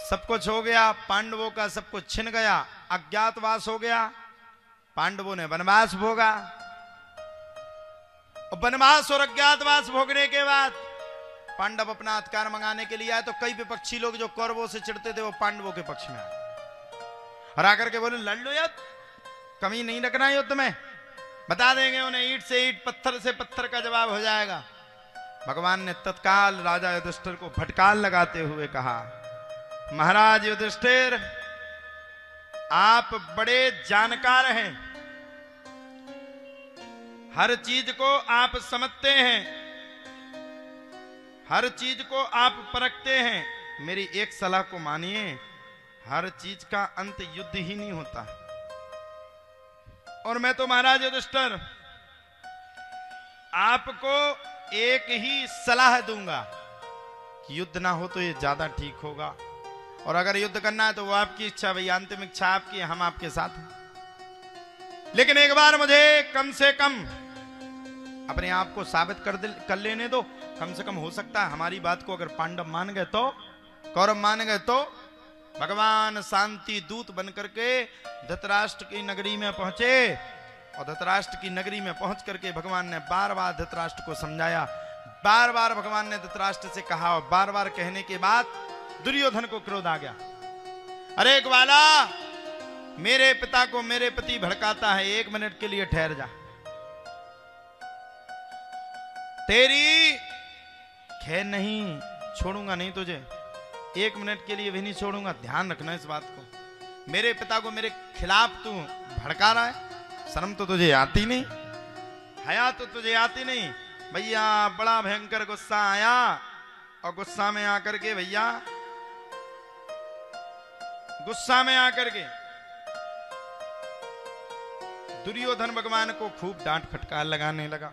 सब कुछ हो गया, पांडवों का सब कुछ छिन गया, अज्ञातवास हो गया, पांडवों ने वनवास भोगा। और वनवास और अज्ञातवास भोगने के बाद पांडव अपना अधिकार मंगाने के लिए आए, तो कई विपक्षी लोग जो कौरवों से चिढ़ते थे वो पांडवों के पक्ष में आए और आकर के बोले लड़ लो युद्ध, कमी नहीं रखना युद्ध में, बता देंगे उन्हें, ईंट से ईंट पत्थर से पत्थर का जवाब हो जाएगा। भगवान ने तत्काल राजा युधिष्ठिर को फटकार लगाते हुए कहा, महाराज युधिष्ठिर आप बड़े जानकार हैं, हर चीज को आप समझते हैं, हर चीज को आप परखते हैं, मेरी एक सलाह को मानिए, हर चीज का अंत युद्ध ही नहीं होता। और मैं तो महाराज युधिष्ठिर आपको एक ही सलाह दूंगा कि युद्ध ना हो तो ये ज्यादा ठीक होगा, और अगर युद्ध करना है तो वो आपकी इच्छा, भैया अंतिम इच्छा आपकी, हम आपके साथ हैं। लेकिन एक बार मुझे कम से कम अपने आप को साबित कर लेने दो, कम से कम हो सकता है हमारी बात को अगर पांडव मान गए तो, कौरव मान गए तो। भगवान शांति दूत बनकर के धृतराष्ट्र की नगरी में पहुंचे, और धृतराष्ट्र की नगरी में पहुंच करके भगवान ने बार बार धृतराष्ट्र को समझाया, बार बार भगवान ने धृतराष्ट्र से कहा, और बार बार कहने के बाद दुर्योधन को क्रोध आ गया। अरे ग्वाला, मेरे पिता को मेरे पति भड़काता है, 1 मिनट के लिए ठहर जा, तेरी खैर नहीं छोड़ूंगा, नहीं तुझे 1 मिनट के लिए भी नहीं छोड़ूंगा, ध्यान रखना इस बात को। मेरे पिता को मेरे खिलाफ तू भड़का रहा है, शर्म तो तुझे आती नहीं, हया तो तुझे आती नहीं। भैया बड़ा भयंकर गुस्सा आया, और गुस्सा में आकर के भैया गुस्सा में आकर के दुर्योधन भगवान को खूब डांट फटकार लगाने लगा।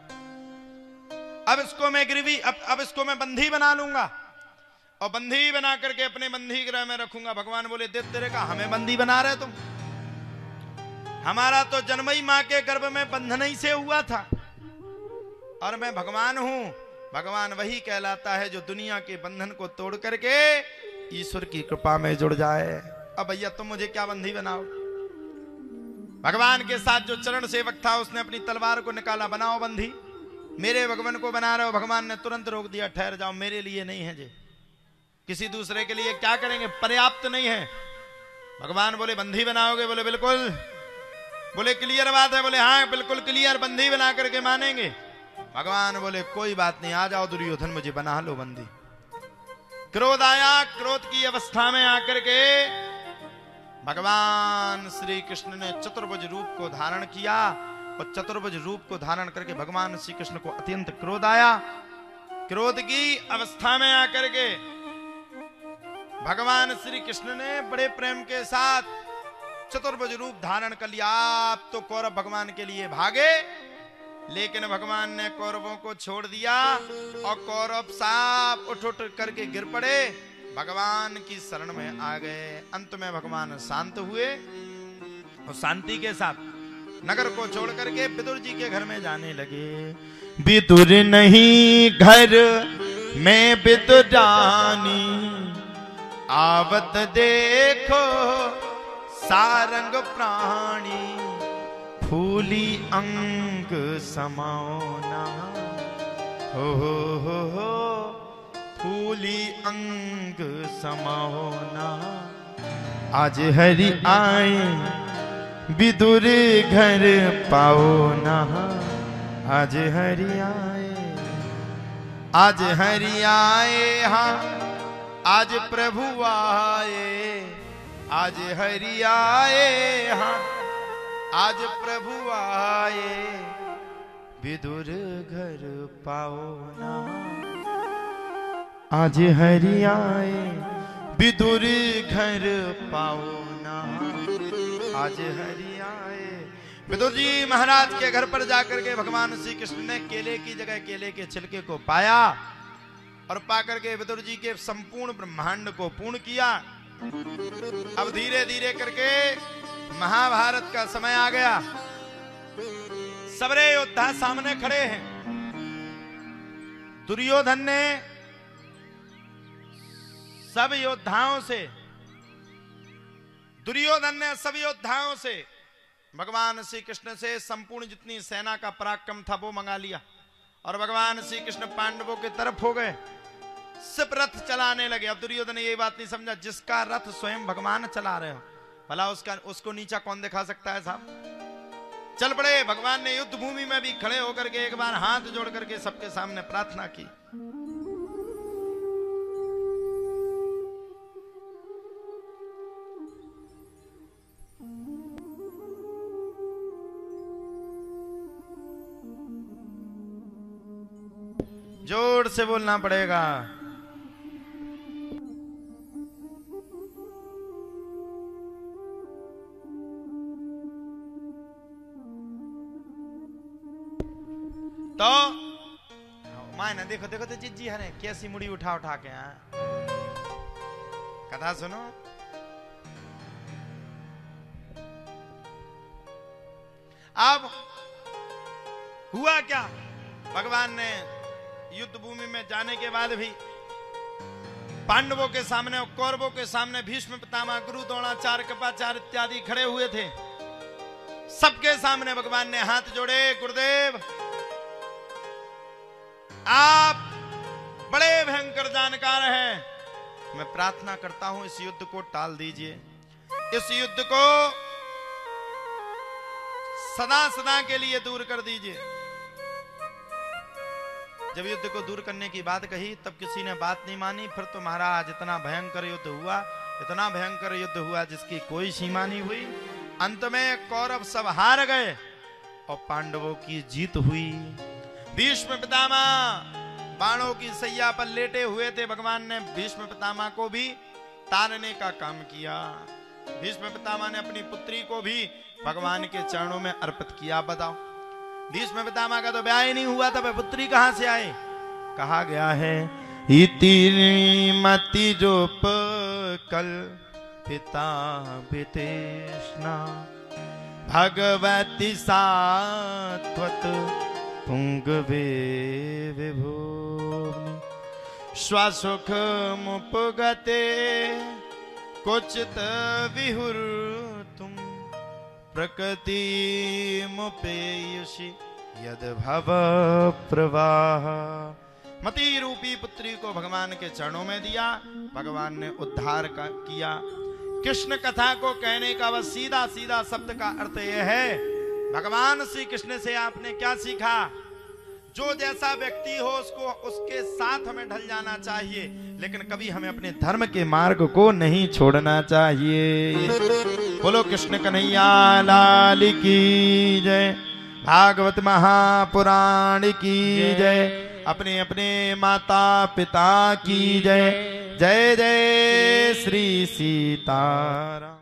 अब इसको मैं गिरवी, अब इसको मैं बंधी बना लूंगा, और बंधी बना करके अपने बंधी गृह में रखूंगा। भगवान बोले देव तेरे का हमें बंदी बना रहे तुम, हमारा तो जन्म ही मां के गर्भ में बंधन ही से हुआ था, और मैं भगवान हूं। भगवान वही कहलाता है जो दुनिया के बंधन को तोड़ करके ईश्वर की कृपा में जुड़ जाए। अब भैया तुम मुझे क्या बंधी बनाओ? भगवान के साथ जो चरण सेवक था उसने अपनी तलवार को निकाला, बनाओ बंधी, मेरे भगवान को बना रहे हो। भगवान ने तुरंत रोक दिया, ठहर जाओ, मेरे लिए नहीं है, जे किसी दूसरे के लिए क्या करेंगे, पर्याप्त नहीं है। भगवान बोले बंधी बनाओगे? बोले बिल्कुल। बोले क्लियर बात है? बोले हाँ बिल्कुल क्लियर, बंधी बना करके मानेंगे। भगवान बोले कोई बात नहीं, आ जाओ दुर्योधन, मुझे बना लो बंदी। क्रोध आया, क्रोध की अवस्था में आकर के भगवान श्री कृष्ण ने चतुर्भुज रूप को धारण किया, और चतुर्भुज रूप को धारण करके भगवान श्री कृष्ण को अत्यंत क्रोध आया। क्रोध की अवस्था में आकर के भगवान श्री कृष्ण ने बड़े प्रेम के साथ चतुर्भुज रूप धारण कर लिया। आप तो कौरव भगवान के लिए भागे, लेकिन भगवान ने कौरवों को छोड़ दिया, और कौरव साफ उठ उठ करके गिर पड़े, भगवान की शरण में आ गए। अंत में भगवान शांत हुए, और शांति के साथ नगर को छोड़ करके विदुर जी के घर में जाने लगे। विदुर नहीं घर में विदुरानी, आवत देखो सारंग प्राणी, फूली अंग समाओना, हो फूली अंग समाओना। आज हरि आए विदुर घर पाओ ना, आज हरि आए, आज हरि आए, हाँ आज प्रभु आए, आज हरि आए, हाँ आज प्रभु आए, विदुर घर पाओ ना, आज हरि आए, विदुर घर पाओ ना, आज हरि आए। विदुर जी महाराज के घर पर जाकर के भगवान श्री कृष्ण ने केले की जगह केले के छिलके को पाया, और पाकर के विदुर जी के संपूर्ण ब्रह्मांड को पूर्ण किया। अब धीरे धीरे करके महाभारत का समय आ गया, सबरे योद्धा सामने खड़े हैं। दुर्योधन ने सब योद्धाओं से दुर्योधन ने सभी योद्धाओं से, भगवान श्री कृष्ण से संपूर्ण जितनी सेना का पराक्रम था वो मंगा लिया और भगवान श्री कृष्ण पांडवों की तरफ हो गए, सिर्फ रथ चलाने लगे। अब दुर्योधन ने ये बात नहीं समझा, जिसका रथ स्वयं भगवान चला रहे हो, भला उसको नीचा कौन दिखा सकता है साहब। चल पड़े। भगवान ने युद्ध भूमि में भी खड़े होकर के एक बार हाथ जोड़ करके सबके सामने प्रार्थना की। जोर से बोलना पड़ेगा। तो मायना देखो देखो तो जिज्जी हरे कैसी मुड़ी उठा उठा के। कथा सुनो। अब हुआ क्या, भगवान ने युद्ध भूमि में जाने के बाद भी पांडवों के सामने और कौरवों के सामने भीष्म पितामह, गुरु द्रोणाचार्य, कृपाचार्य इत्यादि खड़े हुए थे। सबके सामने भगवान ने हाथ जोड़े, गुरुदेव आप बड़े भयंकर जानकार हैं, मैं प्रार्थना करता हूं इस युद्ध को टाल दीजिए, इस युद्ध को सदा सदा के लिए दूर कर दीजिए। जब युद्ध को दूर करने की बात कही तब किसी ने बात नहीं मानी। फिर तो महाराज इतना भयंकर युद्ध हुआ, इतना भयंकर युद्ध हुआ जिसकी कोई सीमा नहीं हुई। अंत में कौरव सब हार गए और पांडवों की जीत हुई। भीष्म पितामह बाणों की सैया पर लेटे हुए थे। भगवान ने भीष्म पितामह को भी तारने का काम किया। भीष्म पितामह ने अपनी पुत्री को भी भगवान के चरणों में अर्पित किया। बताओ, भीष्म पितामह का तो ब्याह ही नहीं हुआ था, वह पुत्री कहां से आए। कहा गया है इति मति जोप कल पिता वितेष्णा भगवती सात्वत पुंगवे विभूनि स्वसुख मुपगते क्वचित विहुर तुम प्रकृति मुपेयुषि यद भव प्रवाह। मति रूपी पुत्री को भगवान के चरणों में दिया, भगवान ने उद्धार किया। कृष्ण कथा को कहने का वह सीधा सीधा शब्द का अर्थ यह है, भगवान श्री कृष्ण से आपने क्या सीखा। जो जैसा व्यक्ति हो उसको उसके साथ हमें ढल जाना चाहिए, लेकिन कभी हमें अपने धर्म के मार्ग को नहीं छोड़ना चाहिए। बोलो कृष्ण कन्हैया लाल की जय, भागवत महापुराण की जय, अपने अपने माता पिता की जय। जय जय श्री सीताराम।